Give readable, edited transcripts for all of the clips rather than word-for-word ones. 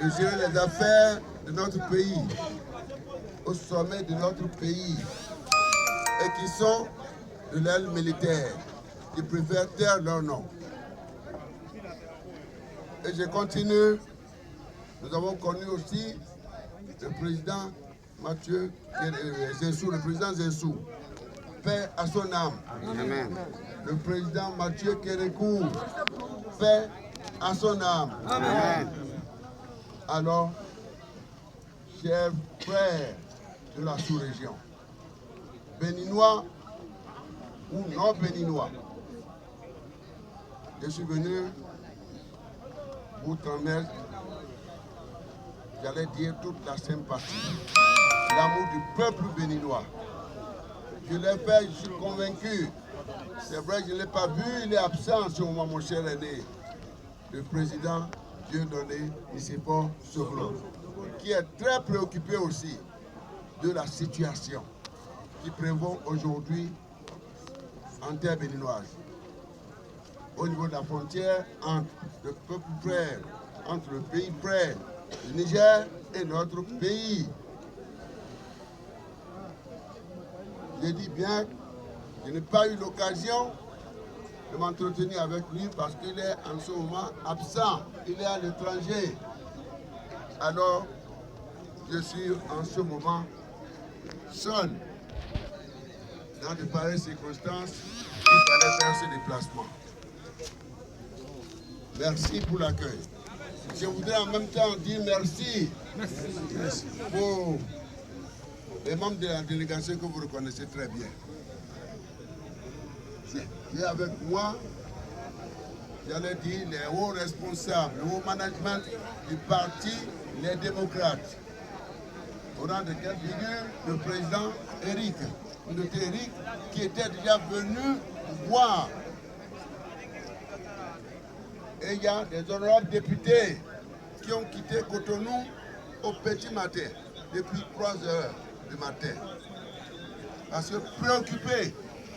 de gérer les affaires de notre pays, au sommet de notre pays, et qui sont de l'aile militaire, qui préfèrent taire leur nom. Et je continue, nous avons connu aussi le président Mathieu Zensou, le président Zensou, paix à son âme. Amen. Le président Mathieu Kérékou, paix à son âme. Amen. Alors, chers frères de la sous-région, béninois ou non béninois, je suis venu vous transmettre, j'allais dire, toute la sympathie, l'amour du peuple béninois. Je l'ai fait, je suis convaincu. C'est vrai, je ne l'ai pas vu, il est absent en ce moment, mon cher aîné. Le président Dieudonné Nicéphore Soglo, qui est très préoccupé aussi de la situation qui prévaut aujourd'hui en terre béninoise. Au niveau de la frontière entre le peuple frère, entre le pays frère, le Niger et notre pays. Je dis bien que je n'ai pas eu l'occasion de m'entretenir avec lui parce qu'il est en ce moment absent, il est à l'étranger. Alors, je suis en ce moment seul. Dans de pareilles circonstances, il fallait faire ce déplacement. Merci pour l'accueil. Je voudrais en même temps dire merci pour les membres de la délégation que vous reconnaissez très bien. J'ai avec moi, j'allais dire, les hauts responsables, le haut management du parti Les Démocrates. Au rang de quelle figure? Le président Eric, qui était déjà venu voir. Et il y a des honorables députés qui ont quitté Cotonou au petit matin, depuis 3 heures du matin, parce que préoccupés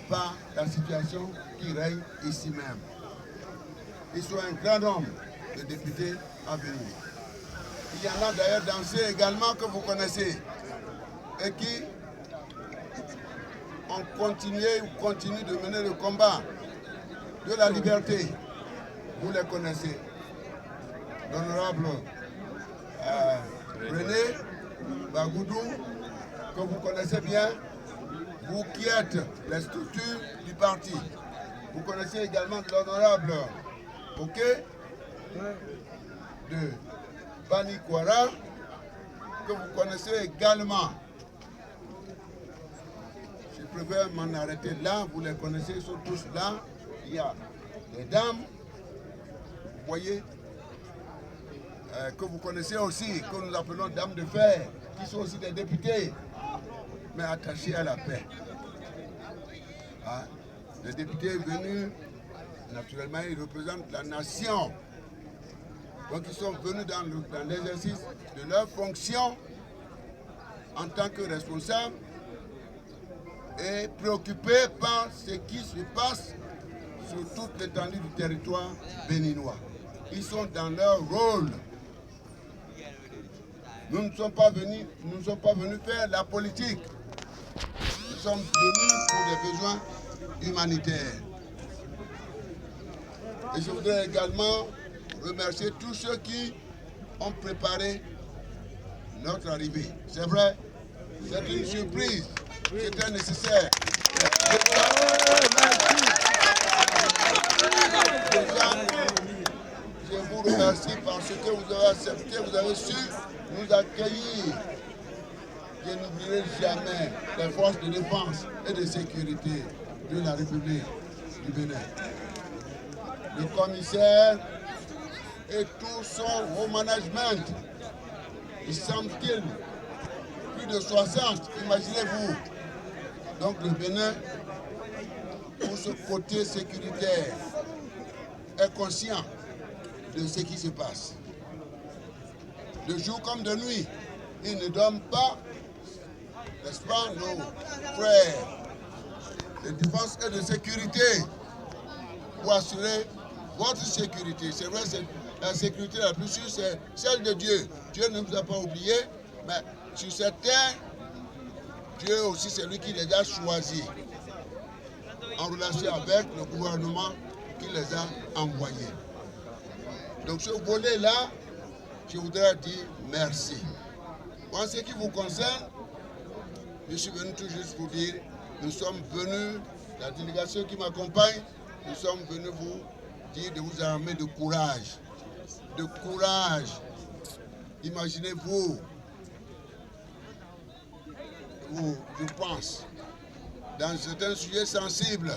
par la situation qui règne ici même. Ils sont un grand nombre de députés à venir. Il y en a d'ailleurs d'anciens également que vous connaissez et qui ont continué ou continuent de mener le combat de la liberté. Vous les connaissez. L'honorable René Bagoudou, que vous connaissez bien, vous qui êtes les structures du parti. Vous connaissez également l'honorable Oké de Banikwara, que vous connaissez également. Je préfère m'en arrêter là, vous les connaissez, ils sont tous là. Il y a les dames, vous voyez, que vous connaissez aussi, que nous appelons dames de fer, qui sont aussi des députés, mais attachés à la paix. Hein? Les députés venus, naturellement, ils représentent la nation. Donc ils sont venus dans l'exercice de leur fonction en tant que responsables et préoccupés par ce qui se passe sur toute l'étendue du territoire béninois. Ils sont dans leur rôle. Nous ne sommes pas venus faire la politique. Nous sommes venus pour des besoins humanitaires. Et je voudrais également remercier tous ceux qui ont préparé notre arrivée. C'est vrai, c'est une surprise, c'était nécessaire. Je vous remercie parce que vous avez accepté, vous avez su nous accueillir. Je n'oublierai jamais les forces de défense et de sécurité de la République du Bénin. Le commissaire et tout son haut management, il semble-t-il plus de 60, imaginez-vous. Donc le Bénin, pour ce côté sécuritaire, est conscient de ce qui se passe. De jour comme de nuit, ils ne dorment pas, n'est-ce pas, nos frères de défense et de sécurité pour assurer votre sécurité. C'est vrai, c'est La sécurité la plus sûre, c'est celle de Dieu. Dieu ne nous a pas oubliés, mais sur cette terre, Dieu aussi, c'est lui qui les a choisis en relation avec le gouvernement qui les a envoyés. Donc ce volet-là, je voudrais dire merci. En ce qui vous concerne, je suis venu tout juste pour dire, nous sommes venus, la délégation qui m'accompagne, nous sommes venus vous dire de vous armer de courage. De courage. Imaginez-vous, je pense, dans certains sujets sensibles,